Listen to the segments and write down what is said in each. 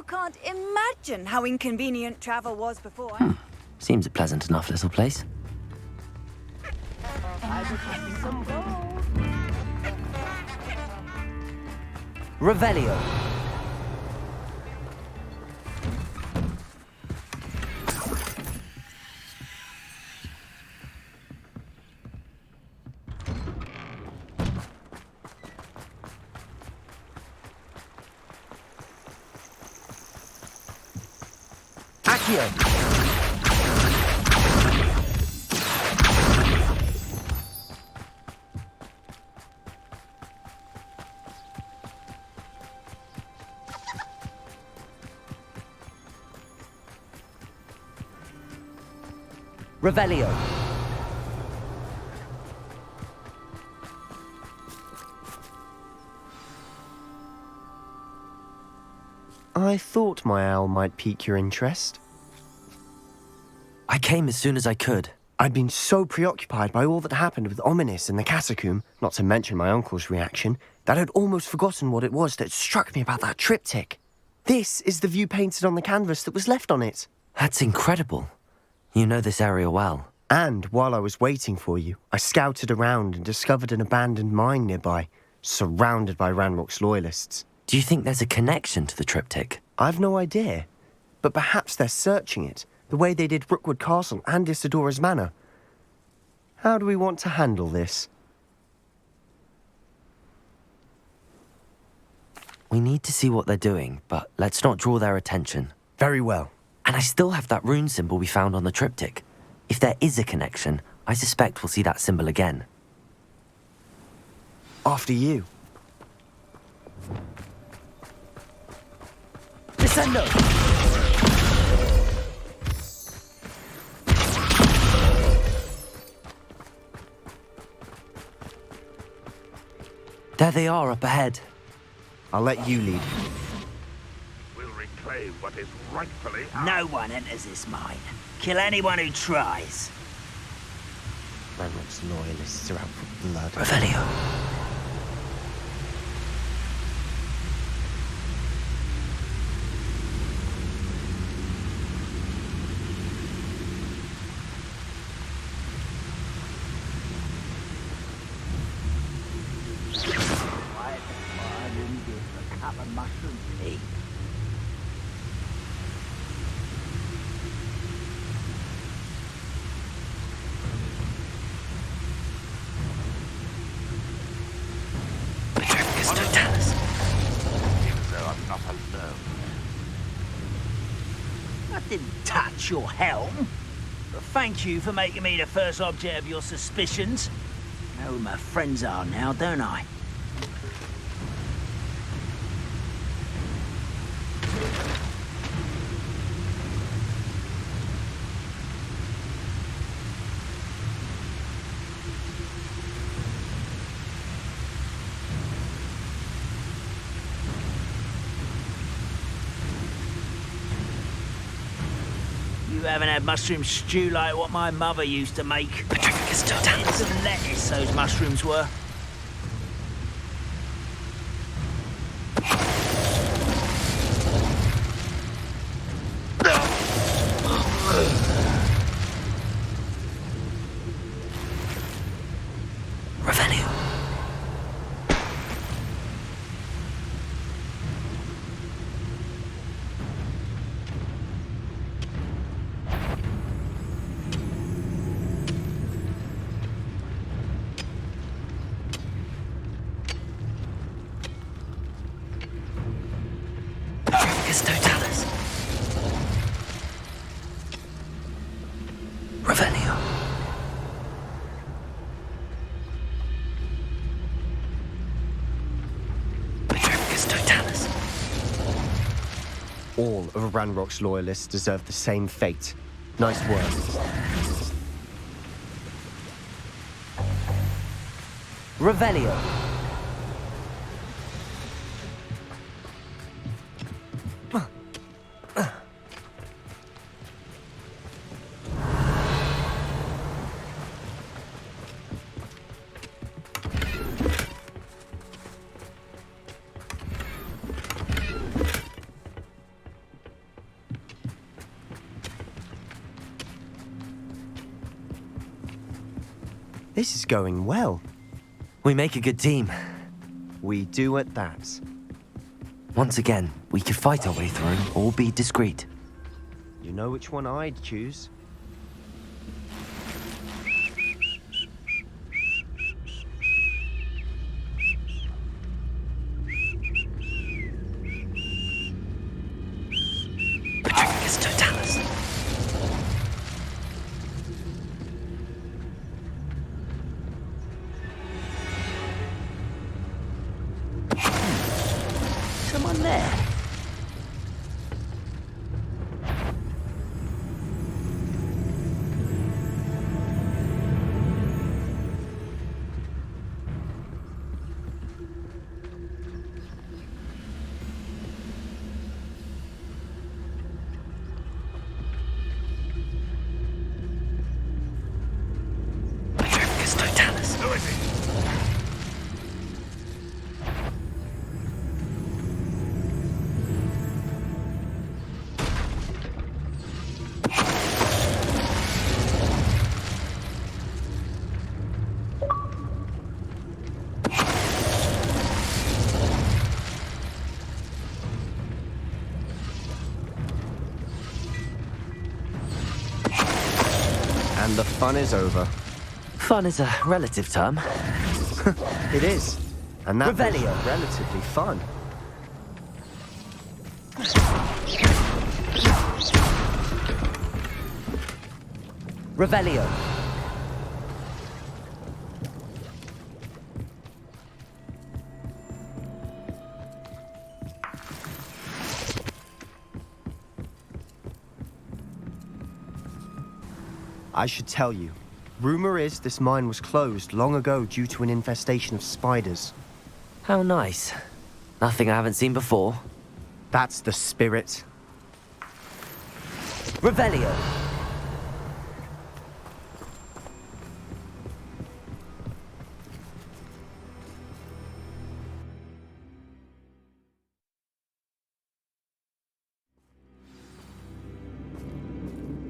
can't imagine how inconvenient travel was before. Seems a pleasant enough little place. I would have some gold. Revelio. Accio. Revelio. I thought my owl might pique your interest. I came as soon as I could. I'd been so preoccupied by all that happened with Ominis and the catacomb, not to mention my uncle's reaction, that I'd almost forgotten what it was that struck me about that triptych. This is the view painted on the canvas that was left on it. That's incredible. You know this area well. And while I was waiting for you, I scouted around and discovered an abandoned mine nearby, surrounded by Ranrock's loyalists. Do you think there's a connection to the triptych? I've no idea, but perhaps they're searching it, the way they did Rookwood Castle and Isidora's Manor. How do we want to handle this? We need to see what they're doing, but let's not draw their attention. Very well. And I still have that rune symbol we found on the triptych. If there is a connection, I suspect we'll see that symbol again. After you. Descendo! There they are up ahead. I'll let you lead. We'll reclaim what is rightfully ours. No one enters this mine. Kill anyone who tries. Ranrock's loyalists are out for blood. Revelio. Mushroom tea. Even though I'm not alone. I didn't touch your helm. But thank you for making me the first object of your suspicions. I know who my friends are now, don't I? You haven't had mushroom stew like what my mother used to make. Patrificus totalis. Some lettuce those mushrooms were. Revelio. Patrificus totalis. Revelio. Patrificus totalis. All of Ranrock's loyalists deserve the same fate. Nice work. Revelio. This is going well. We make a good team. We do at that. Once again, we could fight our way through or be discreet. You know which one I'd choose. Patricus Totalis. Someone there. Patricus Totalis. Who is it? And the fun is over. Fun is a relative term. It is. And that was Revelio. relatively fun. Revelio. I should tell you. Rumor is this mine was closed long ago due to an infestation of spiders. How nice. Nothing I haven't seen before. That's the spirit. Revelio.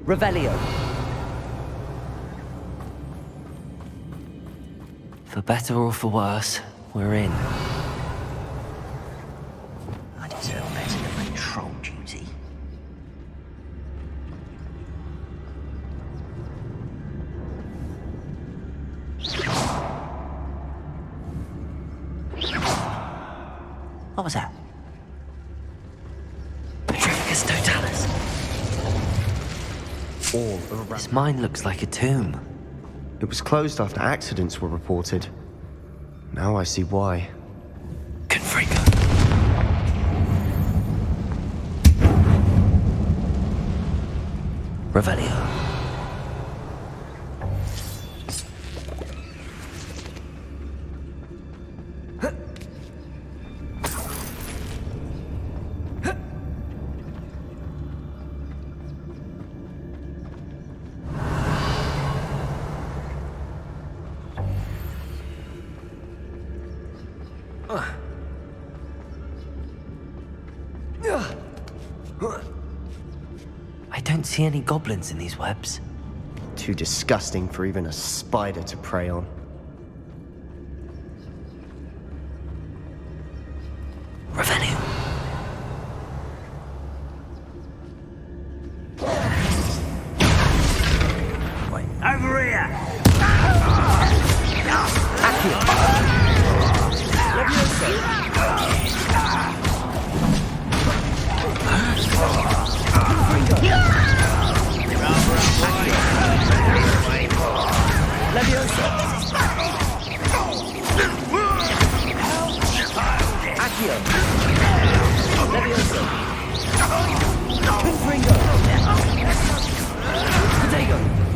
Revelio. For better or for worse, we're in. I deserve better than patrol duty. What was that? Patricus Totalis. All around. This mine looks like a tomb. It was closed after accidents were reported. Now I see why. Confringo. Revelio. I don't see any goblins in these webs. Too disgusting for even a spider to prey on. Revelio. Wait, over here!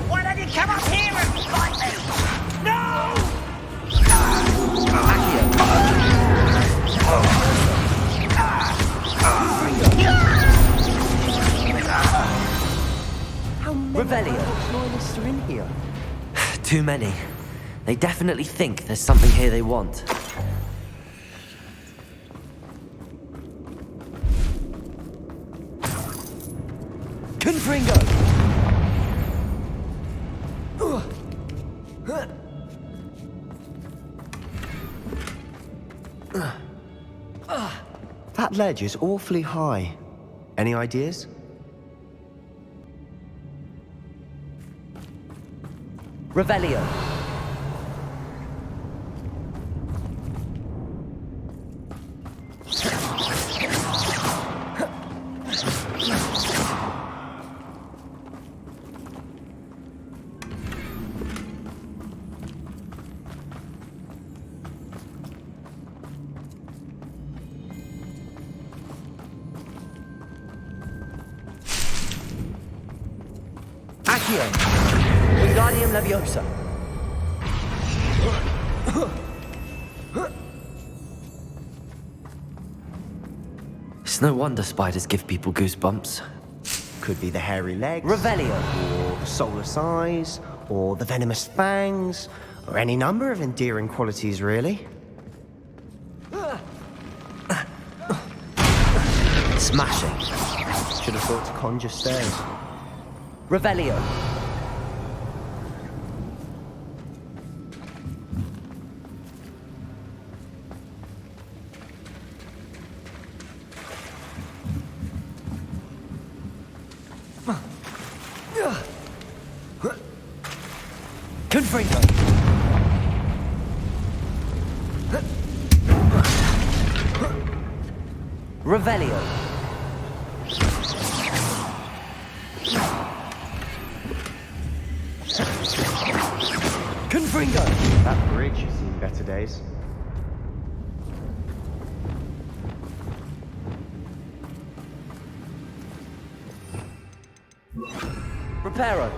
Why don't you come up here and fight me? No! How many Revelio. loyalists are in here? Too many. They definitely think there's something here they want. Confringo! That ledge is awfully high. Any ideas? Revelio. Accio. Wingardium Leviosa. It's no wonder spiders give people goosebumps. Could be the hairy legs, Revelio. or the soulless eyes, or the venomous fangs, or any number of endearing qualities, really. Smashing. Should have thought to conjure stairs. Revelio. Confringo. Revelio. Confringo. That bridge has seen better days. Reparo.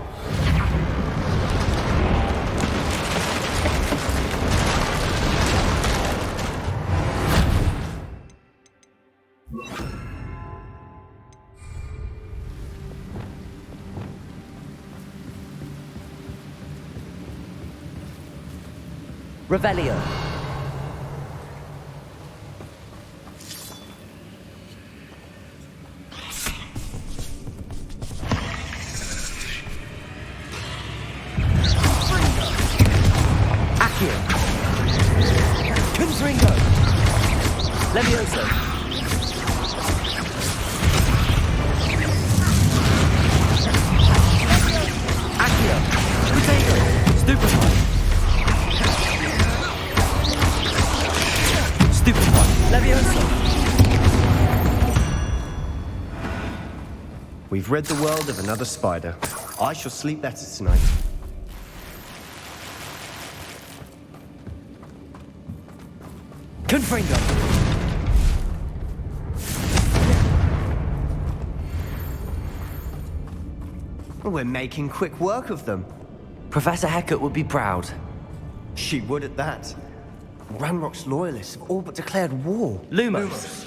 Revelio. Accio. Confringo. Levioso. Accio. Potato. Stupefy. Stupefy. Levioso. We've rid the world of another spider. I shall sleep better tonight. Confringo. We're making quick work of them. Professor Hecat would be proud. She would at that. Ranrock's loyalists have all but declared war. Lumos.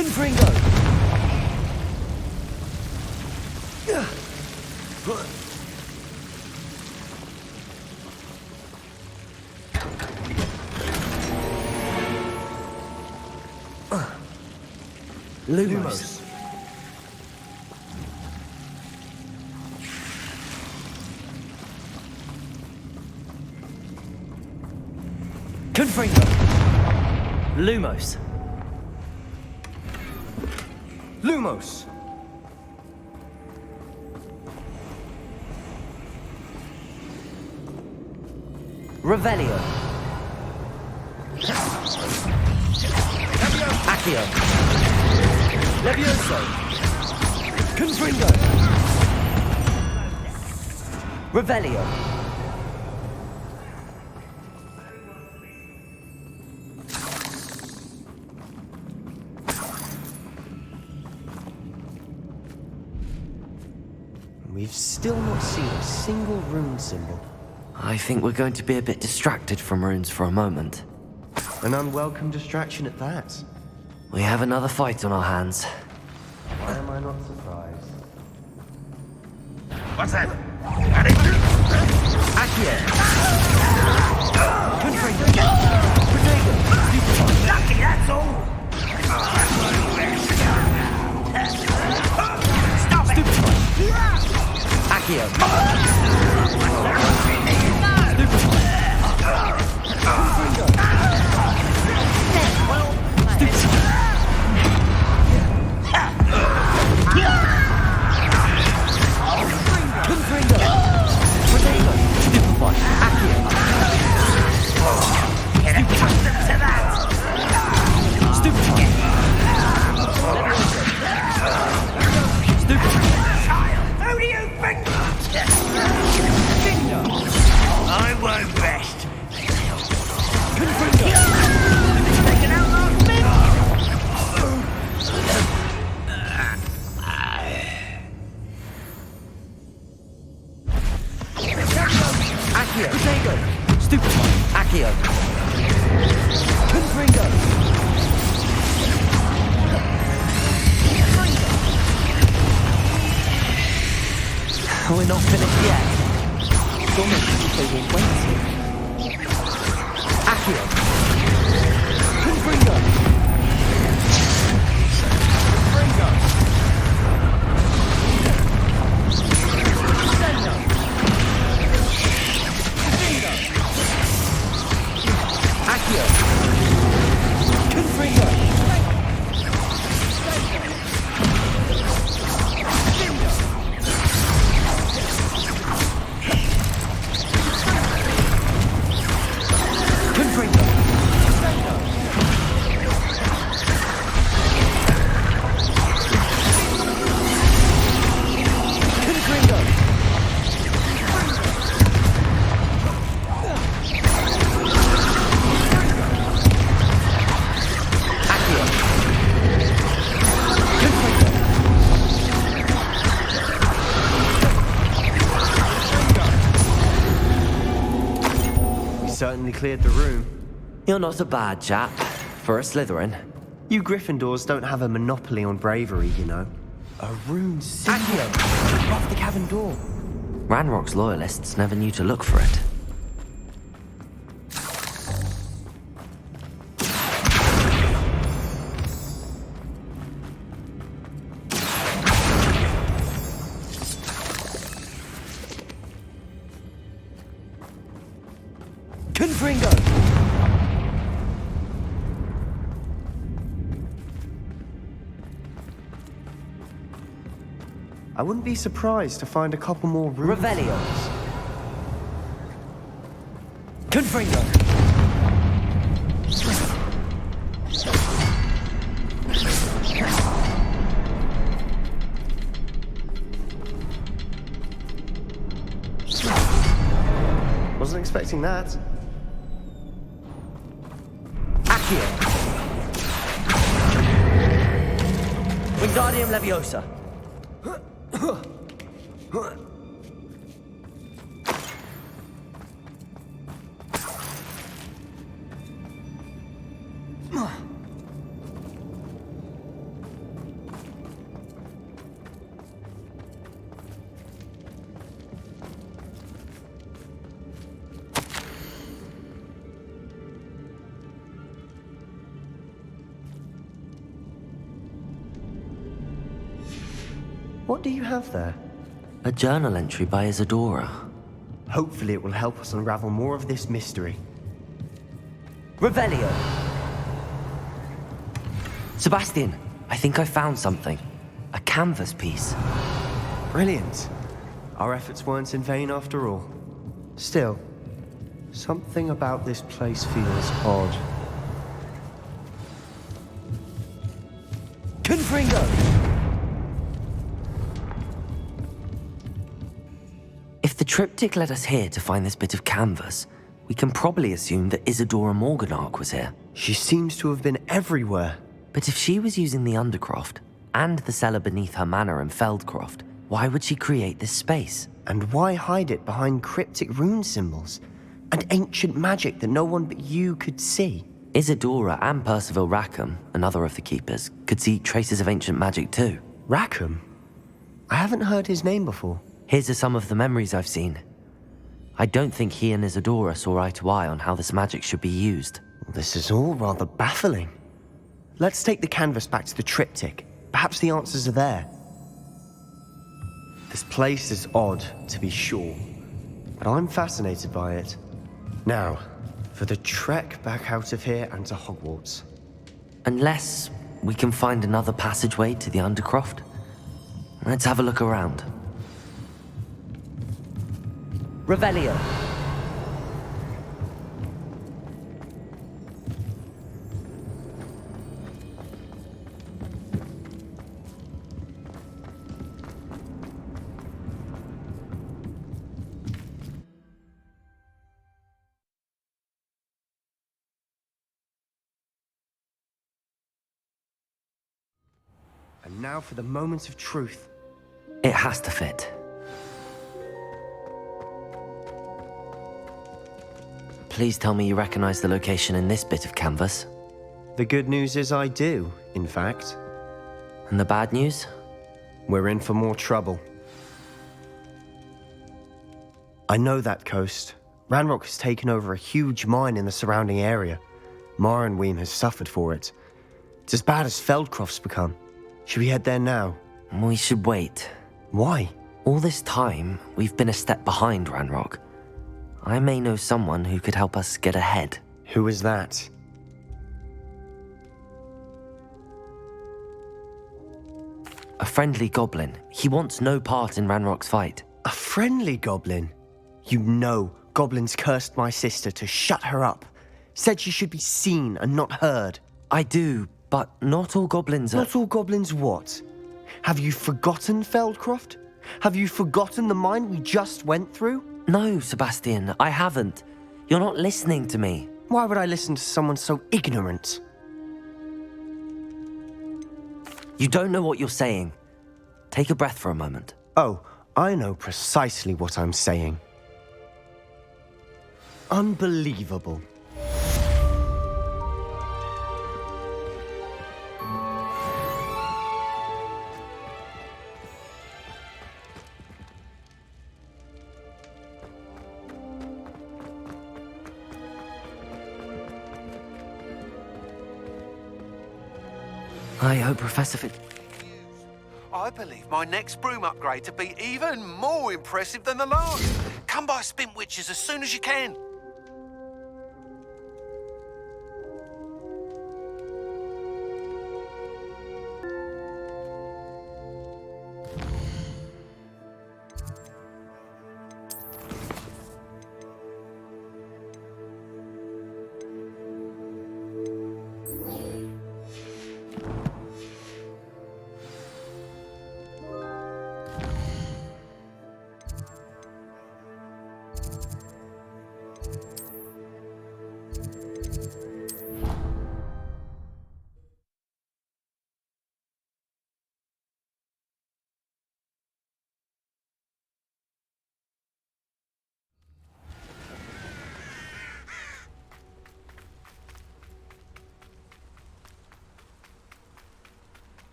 Confringo. Lumos. Confringo. Lumos. Lumos! Revelio. Accio. Levioso. Confringo. Revelio. We've still not seen a single rune symbol. I think we're going to be a bit distracted from runes for a moment. An unwelcome distraction at that. We have another fight on our hands. Why am I not surprised? What's that? Got it? Lucky, that's all. Stop it! Accio. Get accustomed to that. Who do you think? I won't rest. Taken out last minute. Accio. Potato. Stupid. Accio. Confringo. We're not finished yet. It's almost as if they were waiting. Accio. Confringo. Confringo. Accio. Confringo. Certainly cleared the room. You're not a bad chap for a Slytherin. You Gryffindors don't have a monopoly on bravery, you know. A rune symbol above the cavern door. Ranrock's loyalists never knew to look for it. Confringo! I wouldn't be surprised to find a couple more runes. Revelios. Confringo. Wasn't expecting that. Accio. Wingardium Leviosa. What do you have there? A journal entry by Isadora. Hopefully it will help us unravel more of this mystery. Revelio. Sebastian, I think I found something. A canvas piece. Brilliant. Our efforts weren't in vain after all. Still, something about this place feels odd. Confringo! If the triptych led us here to find this bit of canvas, we can probably assume that Isadora Morganach was here. She seems to have been everywhere. But if she was using the Undercroft, and the cellar beneath her manor in Feldcroft, why would she create this space? And why hide it behind cryptic rune symbols? And ancient magic that no one but you could see? Isadora and Percival Rackham, another of the Keepers, could see traces of ancient magic too. Rackham? I haven't heard his name before. Here's some of the memories I've seen. I don't think he and Isadora saw eye to eye on how this magic should be used. This is all rather baffling. Let's take the canvas back to the triptych. Perhaps the answers are there. This place is odd, to be sure, but I'm fascinated by it. Now, for the trek back out of here and to Hogwarts. Unless we can find another passageway to the Undercroft. Let's have a look around. Revelio. And now for the moment of truth. It has to fit. Please tell me you recognize the location in this bit of canvas. The good news is I do, in fact. And the bad news? We're in for more trouble. I know that coast. Ranrock has taken over a huge mine in the surrounding area. Mornweem has suffered for it. It's as bad as Feldcroft's become. Should we head there now? We should wait. Why? All this time, we've been a step behind Ranrock. I may know someone who could help us get ahead. Who is that? A friendly goblin. He wants no part in Ranrock's fight. A friendly goblin? You know, goblins cursed my sister to shut her up. Said she should be seen and not heard. I do, but not all goblins are... Not all goblins what? Have you forgotten Feldcroft? Have you forgotten the mine we just went through? No, Sebastian, I haven't. You're not listening to me. Why would I listen to someone so ignorant? You don't know what you're saying. Take a breath for a moment. Oh, I know precisely what I'm saying. Unbelievable. I hope Professor Fit... I believe my next broom upgrade to be even more impressive than the last. Come by Spintwitches as soon as you can.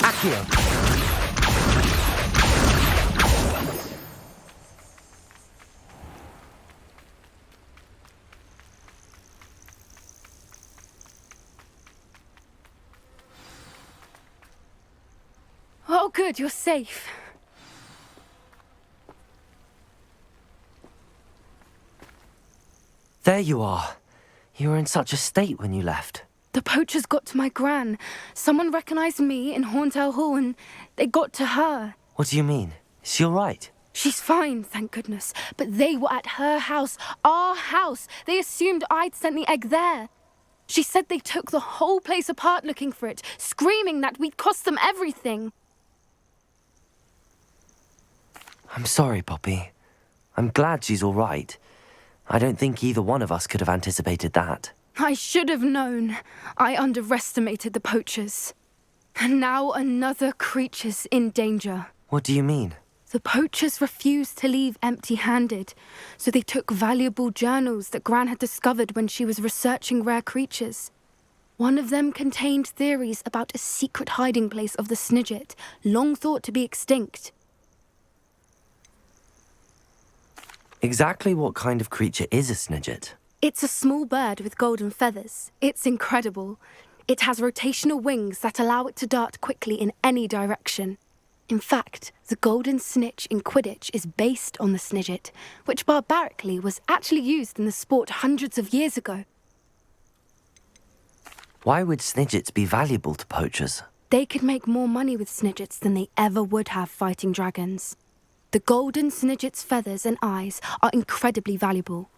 Accio. Oh, good, you're safe. There you are. You were in such a state when you left. The poachers got to my gran. Someone recognized me in Horntail Hall and they got to her. What do you mean? Is she all right? She's fine, thank goodness. But they were at her house, our house. They assumed I'd sent the egg there. She said they took the whole place apart looking for it, screaming that we'd cost them everything. I'm sorry, Poppy. I'm glad she's all right. I don't think either one of us could have anticipated that. I should have known. I underestimated the poachers. And now another creature's in danger. What do you mean? The poachers refused to leave empty-handed, so they took valuable journals that Gran had discovered when she was researching rare creatures. One of them contained theories about a secret hiding place of the Snidget, long thought to be extinct. Exactly what kind of creature is a Snidget? It's a small bird with golden feathers. It's incredible. It has rotational wings that allow it to dart quickly in any direction. In fact, the golden snitch in Quidditch is based on the Snidget, which barbarically was actually used in the sport hundreds of years ago. Why would Snidgets be valuable to poachers? They could make more money with Snidgets than they ever would have fighting dragons. The golden Snidget's feathers and eyes are incredibly valuable.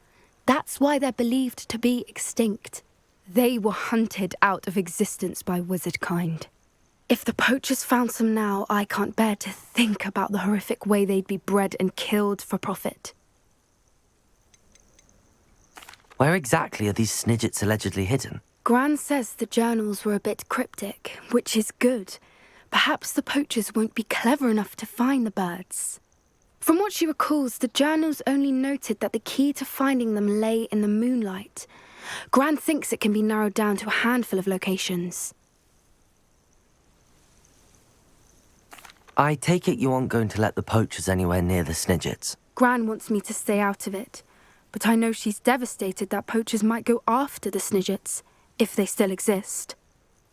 That's why they're believed to be extinct. They were hunted out of existence by wizard kind. If the poachers found some now, I can't bear to think about the horrific way they'd be bred and killed for profit. Where exactly are these Snidgets allegedly hidden? Gran says the journals were a bit cryptic, which is good. Perhaps the poachers won't be clever enough to find the birds. From what she recalls, the journals only noted that the key to finding them lay in the moonlight. Gran thinks it can be narrowed down to a handful of locations. I take it you aren't going to let the poachers anywhere near the Snidgets. Gran wants me to stay out of it, but I know she's devastated that poachers might go after the Snidgets, if they still exist.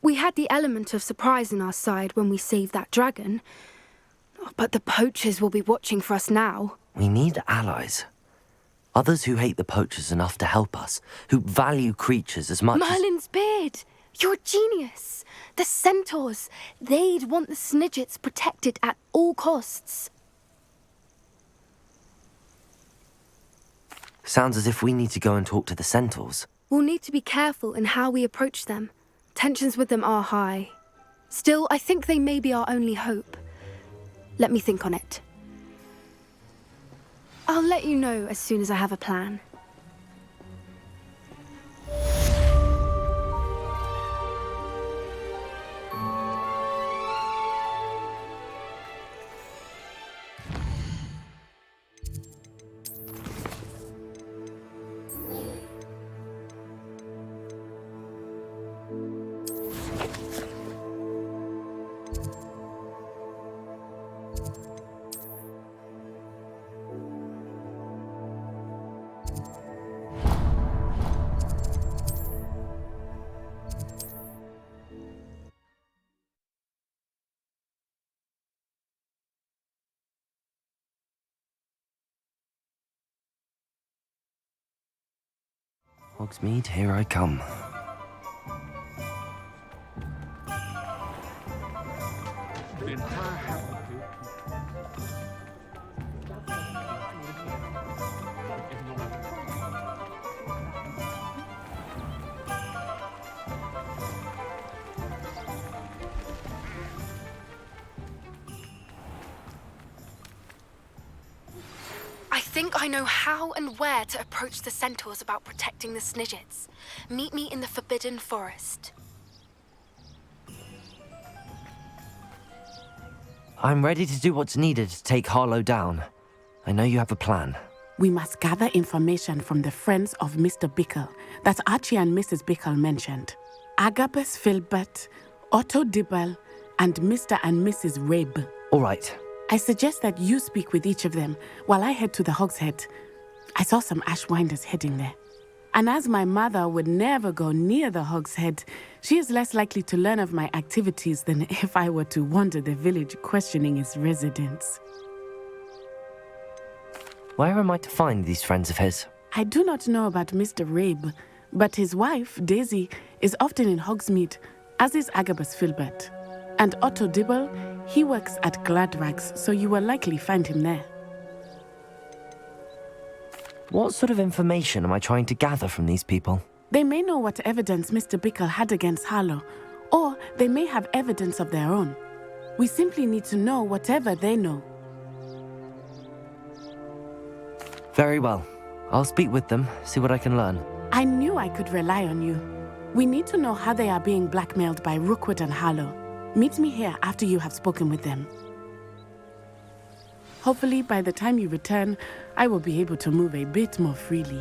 We had the element of surprise on our side when we saved that dragon, but the poachers will be watching for us now. We need allies. Others who hate the poachers enough to help us, who value creatures as much Merlin's beard! You're a genius! The centaurs! They'd want the Snidgets protected at all costs. Sounds as if we need to go and talk to the centaurs. We'll need to be careful in how we approach them. Tensions with them are high. Still, I think they may be our only hope. Let me think on it. I'll let you know as soon as I have a plan. Hogsmeade, here I come. I think I know how and where to approach the centaurs about protecting the Snidgets. Meet me in the Forbidden Forest. I'm ready to do what's needed to take Harlow down. I know you have a plan. We must gather information from the friends of Mr. Bickle that Archie and Mrs. Bickle mentioned. Agabus Filbert, Otto Dibble, and Mr. and Mrs. Rabe. All right. I suggest that you speak with each of them while I head to the Hog's Head. I saw some Ashwinders heading there. And as my mother would never go near the Hog's Head, she is less likely to learn of my activities than if I were to wander the village questioning its residents. Where am I to find these friends of his? I do not know about Mr. Rabe, but his wife, Daisy, is often in Hogsmeade, as is Agabus Filbert. And Otto Dibble, he works at Gladrags, so you will likely find him there. What sort of information am I trying to gather from these people? They may know what evidence Mr. Bickle had against Harlow, or they may have evidence of their own. We simply need to know whatever they know. Very well. I'll speak with them, see what I can learn. I knew I could rely on you. We need to know how they are being blackmailed by Rookwood and Harlow. Meet me here after you have spoken with them. Hopefully, by the time you return, I will be able to move a bit more freely.